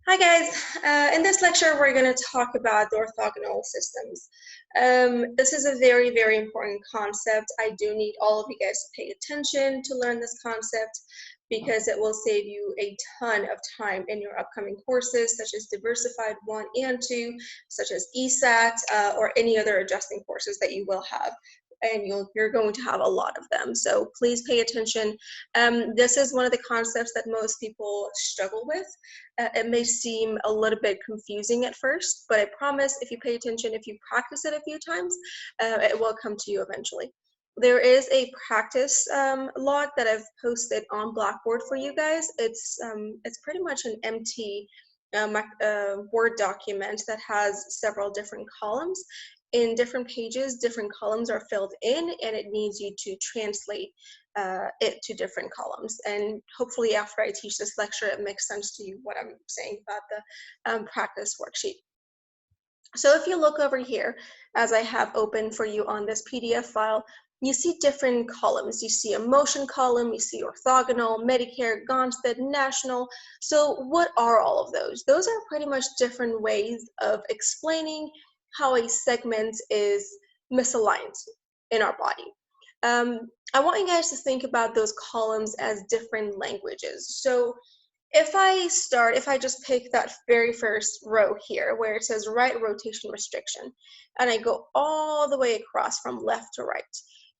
Hi guys, in this lecture we're going to talk about the orthogonal systems. This is a very, very important concept. I do need all of you guys to pay attention to learn this concept because it will save you a ton of time in your upcoming courses such as Diversified 1 and 2, such as ESAT, or any other adjusting courses that you will have. And you're going to have a lot of them. So please pay attention. This is one of the concepts that most people struggle with. It may seem a little bit confusing at first, but I promise if you pay attention, if you practice it a few times, it will come to you eventually. There is a practice log that I've posted on Blackboard for you guys. It's pretty much an empty Word document that has several different columns. In different pages, different columns are filled in, and it needs you to translate it to different columns. And hopefully after I teach this lecture, it makes sense to you what I'm saying about the practice worksheet. So if you look over here, as I have open for you on this PDF file, you see different columns. You see a motion column, you see orthogonal, Medicare, Gonstead, national. So what are all of those? Those are pretty much different ways of explaining how a segment is misaligned in our body. I want you guys to think about those columns as different languages. So if I just pick that very first row here where it says right rotation restriction, and I go all the way across from left to right,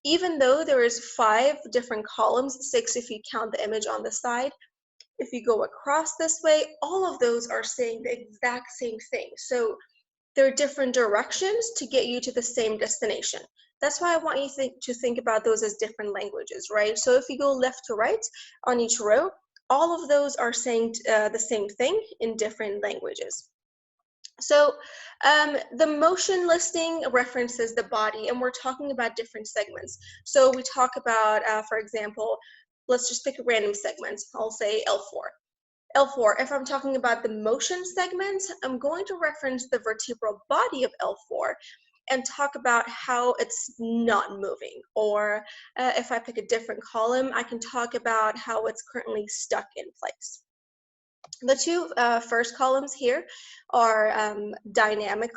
even though there is 5 different columns, 6 if you count the image on the side, if you go across this way, all of those are saying the exact same thing. So there are different directions to get you to the same destination. That's why I want you to think about those as different languages, right? So if you go left to right on each row, all of those are saying the same thing in different languages. So the motion listing references the body, and we're talking about different segments. So we talk about, for example, let's just pick a random segment. I'll say L4. L4, if I'm talking about the motion segment, I'm going to reference the vertebral body of L4 and talk about how it's not moving. Or if I pick a different column, I can talk about how it's currently stuck in place. The two first columns here are dynamic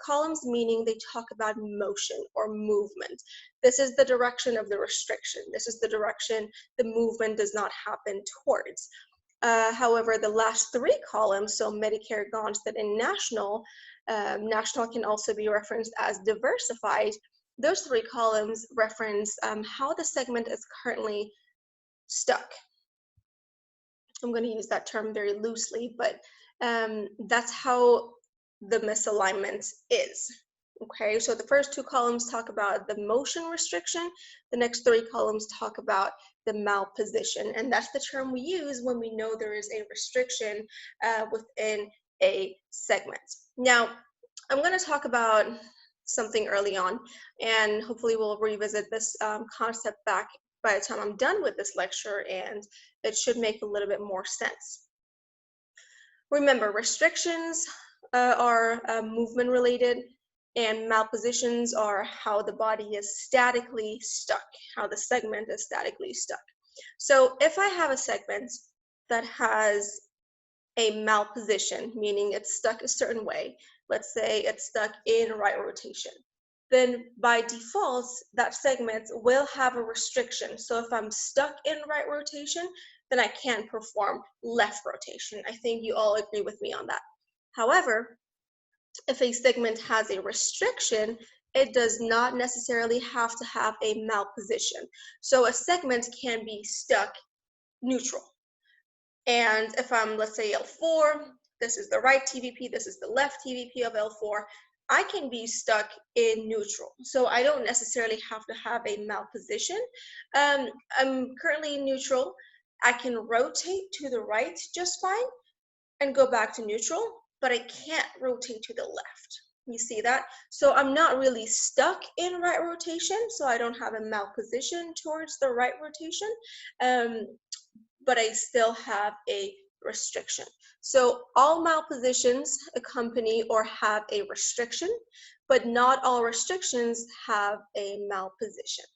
columns, meaning they talk about motion or movement. This is the direction of the restriction. This is the direction the movement does not happen towards. However, the last 3 columns, so Medicare, Gonstead, and national, national can also be referenced as diversified. Those 3 columns reference how the segment is currently stuck. I'm going to use that term very loosely, but that's how the misalignment is. Okay, so the first 2 columns talk about the motion restriction. The next 3 columns talk about the malposition, and that's the term we use when we know there is a restriction within a segment. Now, I'm going to talk about something early on, and hopefully we'll revisit this concept back by the time I'm done with this lecture, and it should make a little bit more sense. Remember, restrictions are movement related, and malpositions are how the body is statically stuck, how the segment is statically stuck. So if I have a segment that has a malposition, meaning it's stuck a certain way, let's say it's stuck in right rotation, then by default, that segment will have a restriction. So if I'm stuck in right rotation, then I can't perform left rotation. I think you all agree with me on that. However, if a segment has a restriction, it does not necessarily have to have a malposition. So a segment can be stuck neutral. And if I'm, let's say, L4, this is the right TVP, this is the left TVP of L4, I can be stuck in neutral. So I don't necessarily have to have a malposition. I'm currently in neutral. I can rotate to the right just fine and go back to neutral, but I can't rotate to the left. You see that? So I'm not really stuck in right rotation, so I don't have a malposition towards the right rotation, but I still have a restriction. So all malpositions accompany or have a restriction, but not all restrictions have a malposition.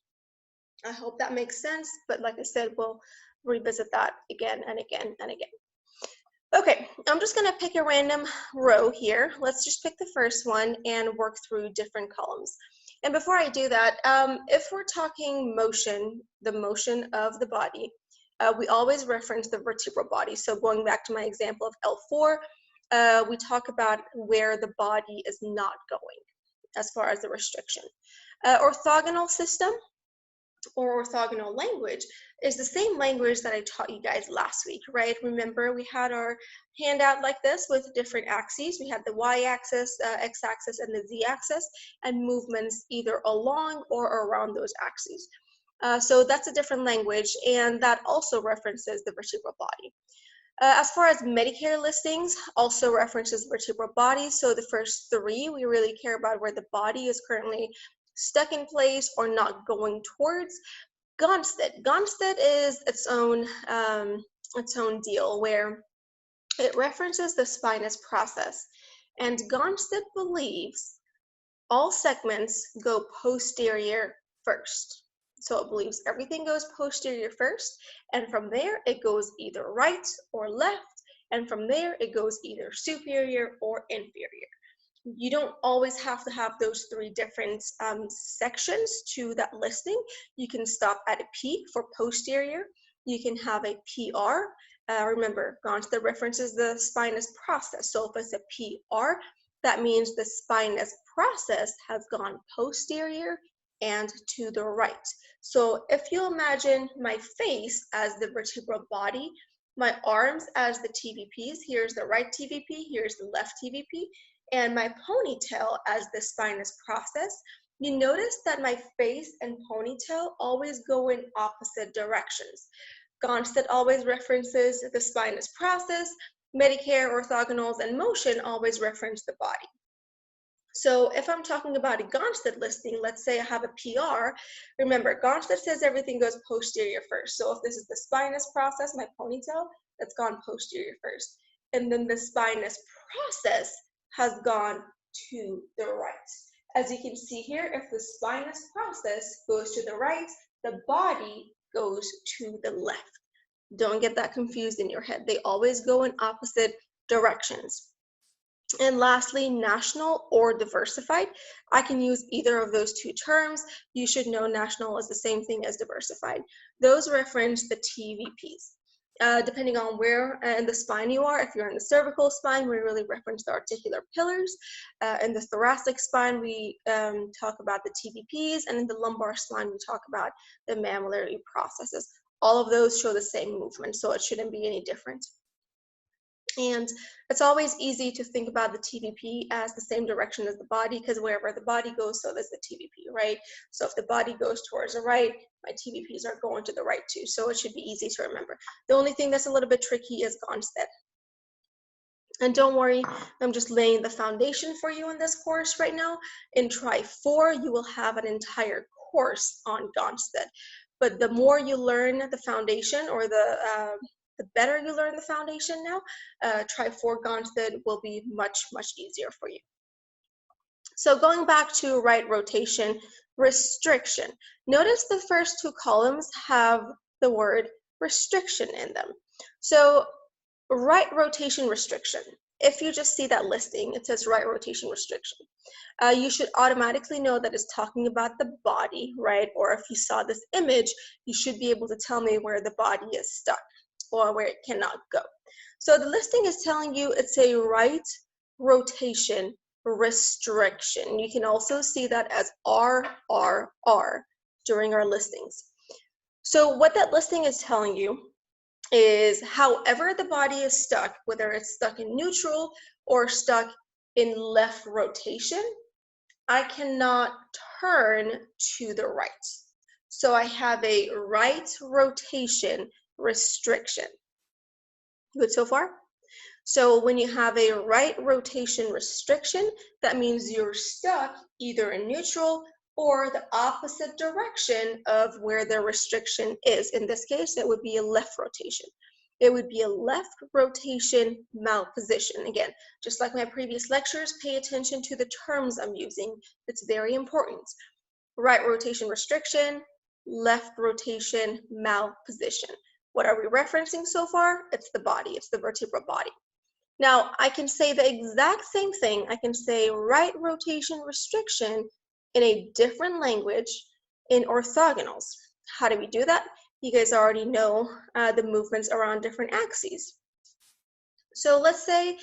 I hope that makes sense, but like I said, we'll revisit that again and again and again. Okay, I'm just going to pick a random row here. Let's just pick the first one and work through different columns. And before I do that, if we're talking motion, the motion of the body, we always reference the vertebral body. So going back to my example of L4, we talk about where the body is not going as far as the restriction. Orthogonal system or orthogonal language is the same language that I taught you guys last week, right? Remember, we had our handout like this with different axes. We had the y-axis, x-axis, and the z-axis, and movements either along or around those axes. So that's a different language, and that also references the vertebral body. As far as Medicare listings, also references vertebral body. So the first three, we really care about where the body is currently stuck in place or not going towards. Gonstead. Gonstead is its own deal where it references the spinous process. And Gonstead believes all segments go posterior first. So it believes everything goes posterior first, and from there it goes either right or left, and from there it goes either superior or inferior. You don't always have to have those three different sections to that listing. You can stop at a P for posterior. You can have a PR. Remember, Gonstead references the spinous process. So if it's a PR, that means the spinous process has gone posterior and to the right. So if you imagine my face as the vertebral body, my arms as the TVPs, here's the right TVP, here's the left TVP, and my ponytail as the spinous process, you notice that my face and ponytail always go in opposite directions. Gonstead always references the spinous process. Medicare, orthogonals, and motion always reference the body. So if I'm talking about a Gonstead listing, let's say I have a PR, remember, Gonstead says everything goes posterior first. So if this is the spinous process, my ponytail, that's gone posterior first. And then the spinous process has gone to the right. As you can see here, if the spinous process goes to the right, the body goes to the left. Don't get that confused in your head. They always go in opposite directions. And lastly, national or diversified. I can use either of those two terms. You should know national is the same thing as diversified. Those reference the TVPs. Depending on where in the spine you are, if you're in the cervical spine, we really reference the articular pillars. In the thoracic spine, we talk about the TVPs, and in the lumbar spine, we talk about the mammillary processes. All of those show the same movement, so it shouldn't be any different. And it's always easy to think about the TVP as the same direction as the body, because wherever the body goes, so does the TVP, right? So if the body goes towards the right, my TVPs are going to the right too. So it should be easy to remember. The only thing that's a little bit tricky is Gonstead. And don't worry, I'm just laying the foundation for you in this course right now. In Try 4, you will have an entire course on Gonstead. But the more you learn the foundation, or the better you learn the foundation now, Try 4 Gonstead will be much, much easier for you. So going back to right rotation restriction, notice the first two columns have the word restriction in them. So right rotation restriction, if you just see that listing, it says right rotation restriction. You should automatically know that it's talking about the body, right? Or if you saw this image, you should be able to tell me where the body is stuck or where it cannot go. So the listing is telling you it's a right rotation restriction. You can also see that as RRR during our listings. So what that listing is telling you is however the body is stuck, whether it's stuck in neutral or stuck in left rotation, I cannot turn to the right. So I have a right rotation restriction. Good so far? So when you have a right rotation restriction, that means you're stuck either in neutral or the opposite direction of where the restriction is. In this case, it would be a left rotation. It would be a left rotation malposition. Again, just like my previous lectures, pay attention to the terms I'm using. It's very important. Right rotation restriction, left rotation malposition. What are we referencing so far? It's the body, it's the vertebral body. Now, I can say the exact same thing. I can say right rotation restriction in a different language in orthogonals. How do we do that? You guys already know the movements around different axes. So let's say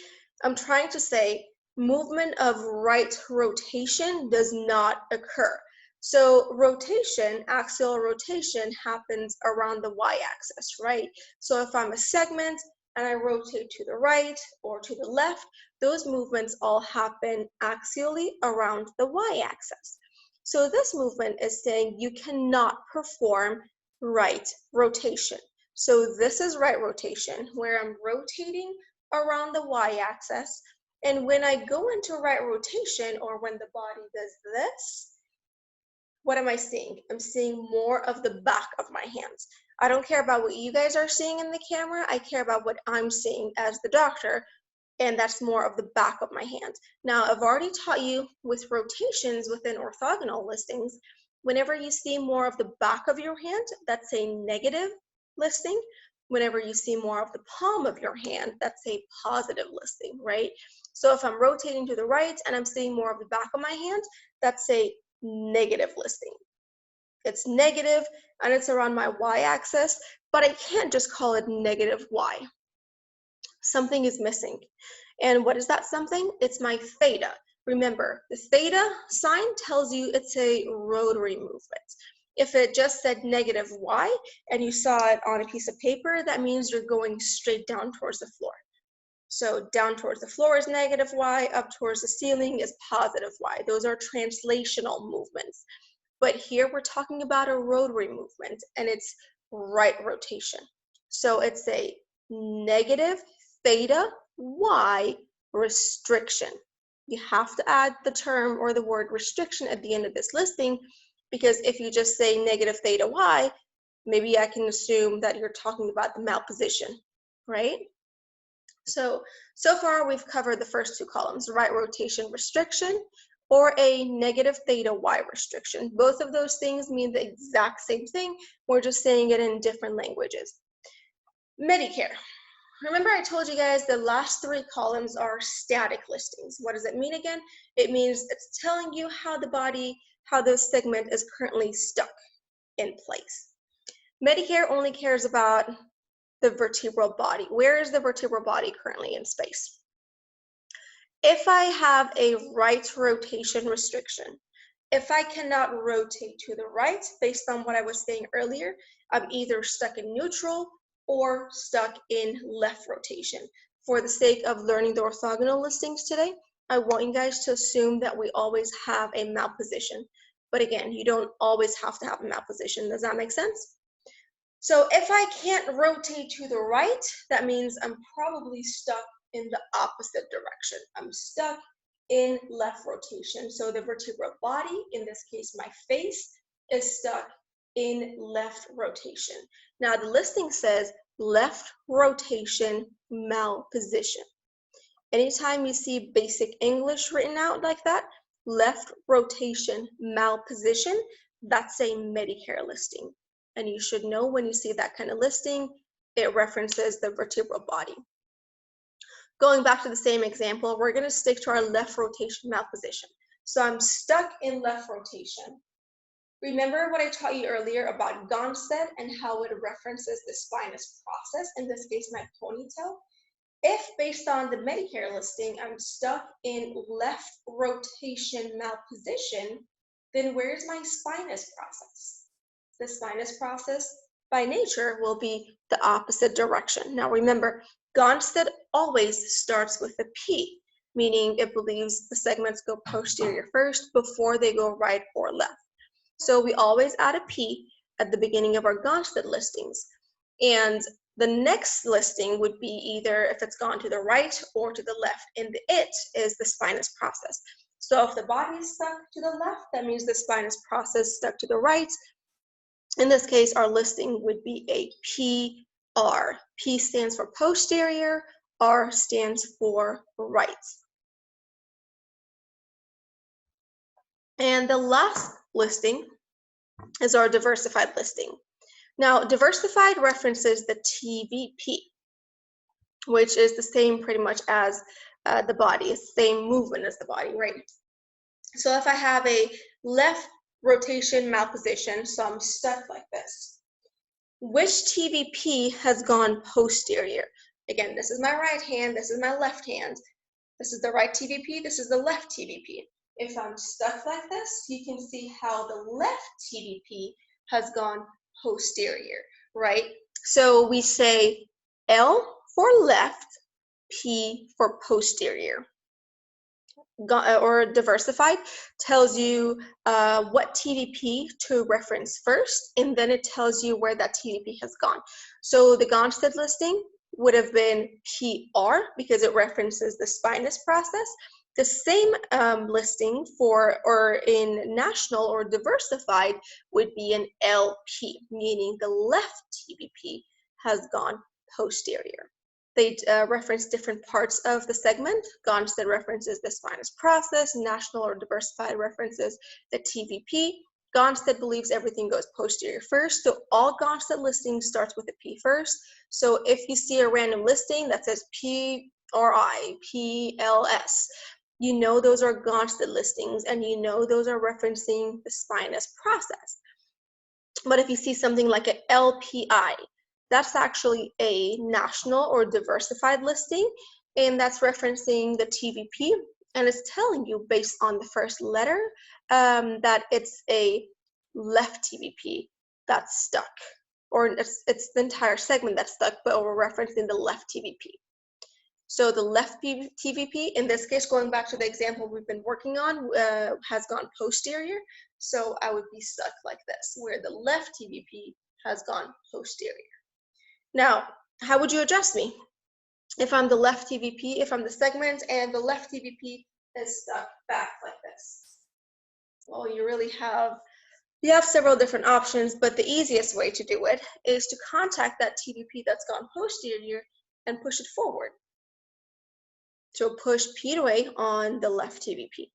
I'm trying to say movement of right rotation does not occur. So rotation, axial rotation, happens around the y-axis, right? So if I'm a segment and I rotate to the right or to the left, those movements all happen axially around the y-axis. So this movement is saying you cannot perform right rotation. So this is right rotation, where I'm rotating around the y-axis. And when I go into right rotation, or when the body does this, what am I seeing? I'm seeing more of the back of my hands. I don't care about what you guys are seeing in the camera. I care about what I'm seeing as the doctor, and that's more of the back of my hand. Now, I've already taught you with rotations within orthogonal listings, whenever you see more of the back of your hand, that's a negative listing. Whenever you see more of the palm of your hand, that's a positive listing, right? So if I'm rotating to the right and I'm seeing more of the back of my hand, that's a negative listing. It's negative and it's around my y-axis, but I can't just call it negative y. Something is missing. And what is that something? It's my theta. Remember, the theta sign tells you it's a rotary movement. If it just said negative y and you saw it on a piece of paper, that means you're going straight down towards the floor. So down towards the floor is negative y, up towards the ceiling is positive y. Those are translational movements. But here we're talking about a rotary movement, and it's right rotation. So it's a negative theta y restriction. You have to add the term or the word restriction at the end of this listing, because if you just say negative theta y, maybe I can assume that you're talking about the malposition, right? So far we've covered the first two columns, right rotation restriction or a negative theta y restriction. Both of those things mean the exact same thing. We're just saying it in different languages. Medicare. Remember I told you guys the last three columns are static listings. What does it mean again? It means it's telling you how the body, how the segment is currently stuck in place. Medicare only cares about the vertebral body. Where is the vertebral body currently in space? If I have a right rotation restriction, if I cannot rotate to the right, based on what I was saying earlier, I'm either stuck in neutral or stuck in left rotation. For the sake of learning the orthogonal listings today, I want you guys to assume that we always have a malposition. But again, you don't always have to have a malposition. Does that make sense? So if I can't rotate to the right, that means I'm probably stuck in the opposite direction. I'm stuck in left rotation. So the vertebral body, in this case my face, is stuck in left rotation. Now the listing says left rotation malposition. Anytime you see basic English written out like that, left rotation malposition, that's a Medicare listing. And you should know when you see that kind of listing, it references the vertebral body. Going back to the same example, we're going to stick to our left rotation malposition. So I'm stuck in left rotation. Remember what I taught you earlier about Gonstead and how it references the spinous process, in this case my ponytail? If based on the Medicare listing, I'm stuck in left rotation malposition, then where's my spinous process? The spinous process by nature will be the opposite direction. Now remember, Gonstead always starts with a P, meaning it believes the segments go posterior first before they go right or left. So we always add a P at the beginning of our Gonstead listings. And the next listing would be either if it's gone to the right or to the left, and the it is the spinous process. So if the body is stuck to the left, that means the spinous process stuck to the right. In this case, our listing would be a PR. P stands for posterior, R stands for right. And the last listing is our diversified listing. Now, diversified references the TVP. which is the same pretty much as the body. It's the same movement as the body, right? So if I have a left rotation malposition, so I'm stuck like this, which TVP has gone posterior? Again, this is my right hand, this is my left hand. This is the right TVP, this is the left TVP. If I'm stuck like this, you can see how the left TVP has gone posterior, right? So we say L for left, P for posterior. Or diversified tells you what TVP to reference first, and then it tells you where that TVP has gone. So the Gonstead listing would have been PR because it references the spinous process. The same listing or in national or diversified would be an LP, meaning the left TVP has gone posterior. They reference different parts of the segment. Gonstead references the spinous process. National or diversified references the TVP. Gonstead believes everything goes posterior first. So all Gonstead listings starts with a P first. So if you see a random listing that says PRI, PLS, you know those are Gonstead listings and you know those are referencing the spinous process. But if you see something like an LPI, that's actually a national or diversified listing, and that's referencing the TVP, and it's telling you based on the first letter that it's a left TVP that's stuck, or it's the entire segment that's stuck, but we're referencing the left TVP. So the left TVP, in this case, going back to the example we've been working on, has gone posterior. So I would be stuck like this, where the left TVP has gone posterior. Now, how would you adjust me? If I'm the left TVP, if I'm the segment and the left TVP is stuck back like this. Well, you have several different options, but the easiest way to do it is to contact that TVP that's gone posterior and push it forward. So push P away on the left TVP.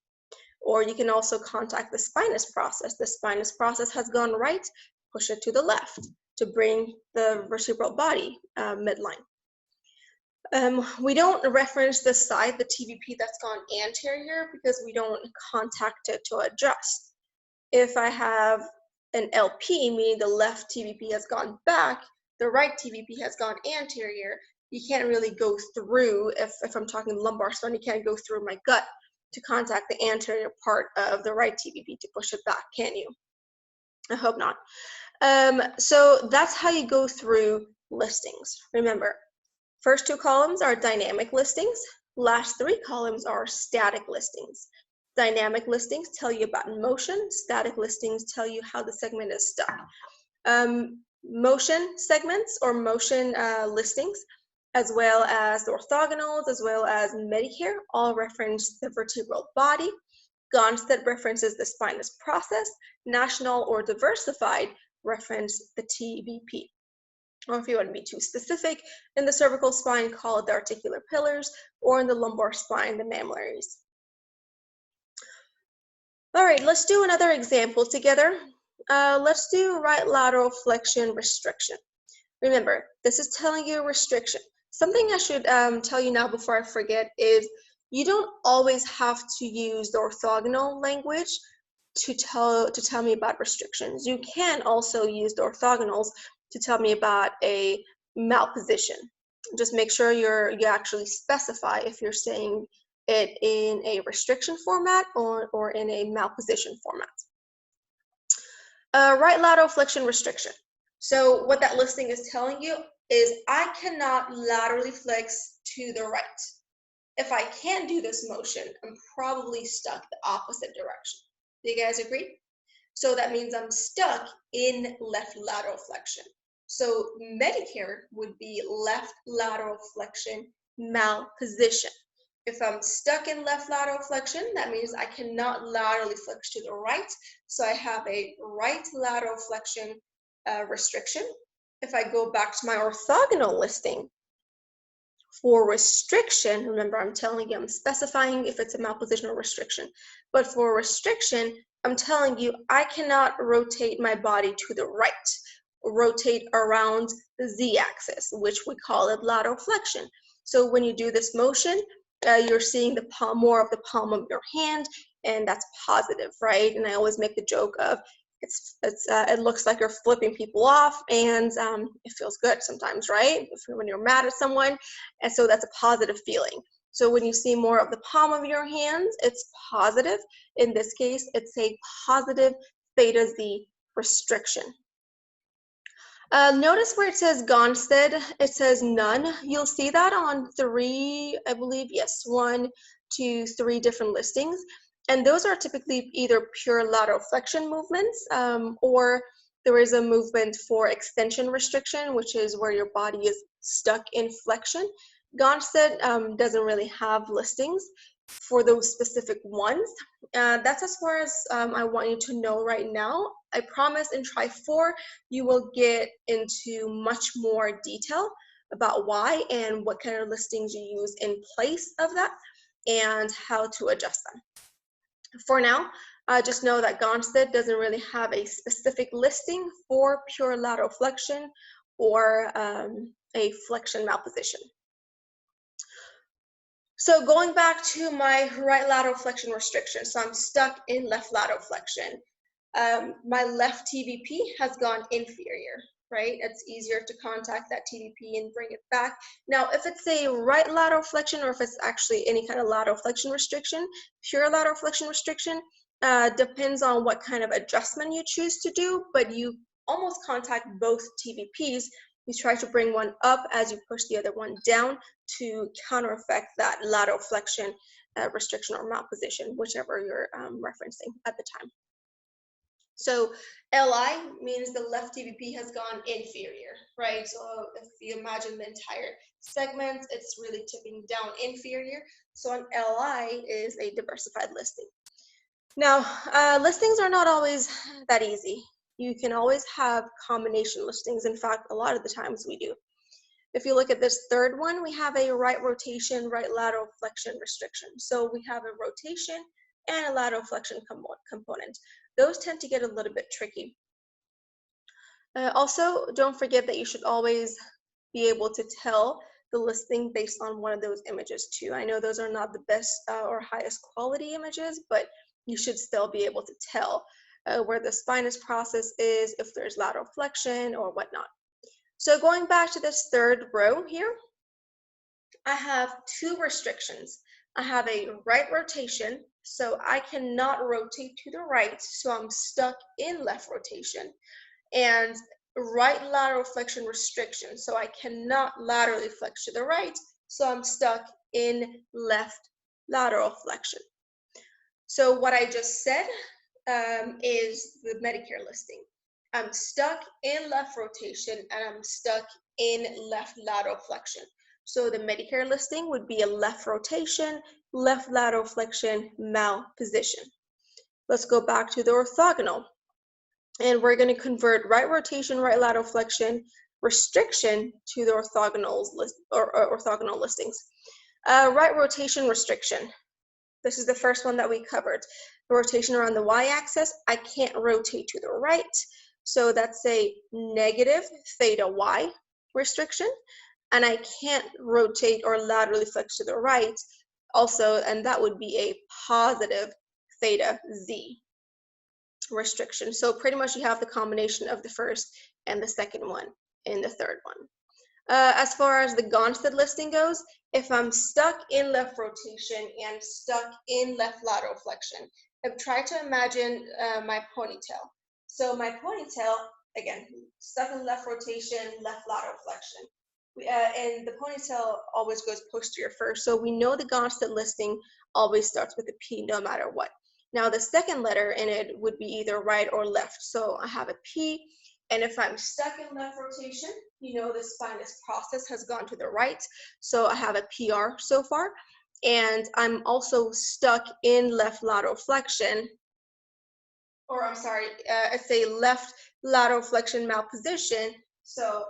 Or you can also contact the spinous process. The spinous process has gone right, push it to the left to bring the vertebral body midline. We don't reference the side, the TVP that's gone anterior, because we don't contact it to adjust. If I have an LP, meaning the left TVP has gone back, the right TVP has gone anterior, you can't really go through, if I'm talking lumbar spine, you can't go through my gut to contact the anterior part of the right TVP to push it back, can you? I hope not. So that's how you go through listings. Remember, first two columns are dynamic listings. Last three columns are static listings. Dynamic listings tell you about motion. Static listings tell you how the segment is stuck. Motion segments or motion listings, as well as the orthogonals, as well as Medicare, all reference the vertebral body. Gonstead references the spinous process. National or diversified reference the TVP. Or if you want to be too specific, in the cervical spine, call it the articular pillars, or in the lumbar spine, the mammillaries. All right, let's do another example together. Let's do right lateral flexion restriction. Remember, this is telling you restriction. Something I should tell you now before I forget is you don't always have to use the orthogonal language to tell me about restrictions. You can also use the orthogonals to tell me about a malposition. Just make sure you actually specify if you're saying it in a restriction format or in a malposition format. Right lateral flexion restriction. So what that listing is telling you is I cannot laterally flex to the right. If I can't do this motion, I'm probably stuck the opposite direction. Do you guys agree? So that means I'm stuck in left lateral flexion. So Medicare would be left lateral flexion malposition. If I'm stuck in left lateral flexion, that means I cannot laterally flex to the right. So I have a right lateral flexion restriction. If I go back to my orthogonal listing, for restriction, remember I'm telling you, I'm specifying if it's a malposition or restriction. But for restriction, I'm telling you I cannot rotate my body to the right, rotate around the z-axis, which we call it lateral flexion. So when you do this motion, you're seeing the palm, more of the palm of your hand, and that's positive, right? And I always make the joke of it looks like you're flipping people off, and it feels good sometimes, right? When you're mad at someone, and so that's a positive feeling. So when you see more of the palm of your hands, it's positive. In this case, it's a positive theta Z restriction. Notice where it says Gonstead, it says none. You'll see that on 3, I believe, yes, 1, 2, 3 different listings. And those are typically either pure lateral flexion movements, or there is a movement for extension restriction, which is where your body is stuck in flexion. Gonstead doesn't really have listings for those specific ones. That's as far as I want you to know right now. I promise in Try 4, you will get into much more detail about why and what kind of listings you use in place of that and how to adjust them. For now, just know that Gonstead doesn't really have a specific listing for pure lateral flexion or a flexion malposition. So going back to my right lateral flexion restriction, so I'm stuck in left lateral flexion. My left TVP has gone inferior, right? It's easier to contact that TVP and bring it back. Now, if it's a right lateral flexion or if it's actually any kind of lateral flexion restriction, pure lateral flexion restriction, depends on what kind of adjustment you choose to do, but you almost contact both TVPs. You try to bring one up as you push the other one down to counter effect that lateral flexion restriction or malposition, whichever you're referencing at the time. So LI means the left TVP has gone inferior, right? So if you imagine the entire segment, it's really tipping down inferior. So an LI is a diversified listing. Now, listings are not always that easy. You can always have combination listings. In fact, a lot of the times we do. If you look at this third one, we have a right rotation, right lateral flexion restriction. So we have a rotation and a lateral flexion component. Those tend to get a little bit tricky. Also, don't forget that you should always be able to tell the listing based on one of those images too. I know those are not the best or highest quality images, but you should still be able to tell where the spinous process is, if there's lateral flexion or whatnot. So going back to this third row here, I have 2 restrictions. I have a right rotation, so I cannot rotate to the right, so I'm stuck in left rotation, and right lateral flexion restriction, so I cannot laterally flex to the right, so I'm stuck in left lateral flexion. So what I just said is the Medicare listing. I'm stuck in left rotation and I'm stuck in left lateral flexion. So the Medicare listing would be a left rotation, left lateral flexion, malposition. Let's go back to the orthogonal. And we're going to convert right rotation, right lateral flexion restriction to the orthogonal listings. Right rotation restriction. This is the first one that we covered. The rotation around the y-axis, I can't rotate to the right, so that's a negative theta y restriction, and I can't rotate or laterally flex to the right also, and that would be a positive theta z restriction. So pretty much you have the combination of the first and the second one in the third one. As far as the Gonstead listing goes, if I'm stuck in left rotation and stuck in left lateral flexion, I've tried to imagine my ponytail. So my ponytail, again, stuck in left rotation, left lateral flexion. And the ponytail always goes posterior first. So we know the Gonstead listing always starts with a P no matter what. Now the second letter in it would be either right or left. So I have a P. And if I'm stuck in left rotation, you know the spinous process has gone to the right. So I have a PR so far. And I'm also stuck in left lateral flexion, or I'm sorry, it's a left lateral flexion malposition. So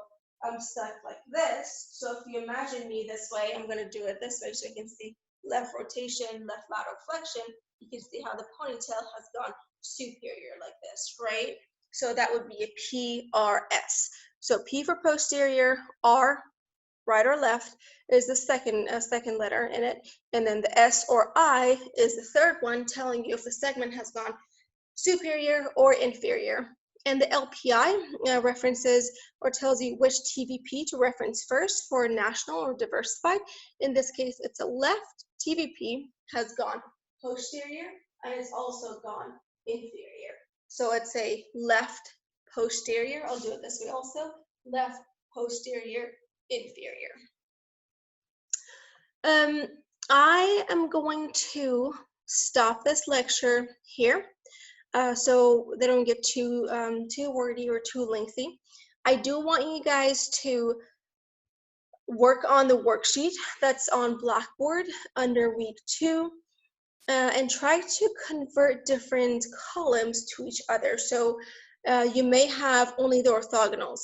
I'm stuck like this. So if you imagine me this way, I'm going to do it this way so you can see left rotation, left lateral flexion. You can see how the ponytail has gone superior like this, right? So that would be a PRS. So P for posterior, R right or left, is the second letter in it, and then the S or I is the third one, telling you if the segment has gone superior or inferior. And the LPI references or tells you which TVP to reference first for national or diversified. In this case, it's a left TVP has gone posterior and it's also gone inferior. So it's a left posterior. I'll do it this way also. Left posterior inferior. I am going to stop this lecture here. So they don't get too wordy or too lengthy. I do want you guys to work on the worksheet that's on Blackboard under week 2 and try to convert different columns to each other. So you may have only the orthogonals,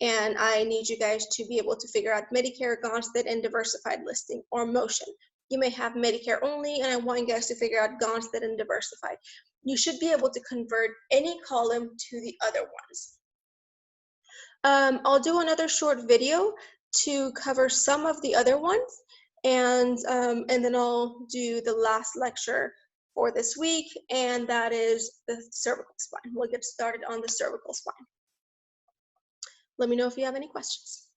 and I need you guys to be able to figure out Medicare, Gonstead, and diversified listing or motion. You may have Medicare only, and I want you guys to figure out Gonstead and diversified. You should be able to convert any column to the other ones. I'll do another short video to cover some of the other ones, and then I'll do the last lecture for this week, and that is the cervical spine. We'll get started on the cervical spine. Let me know if you have any questions.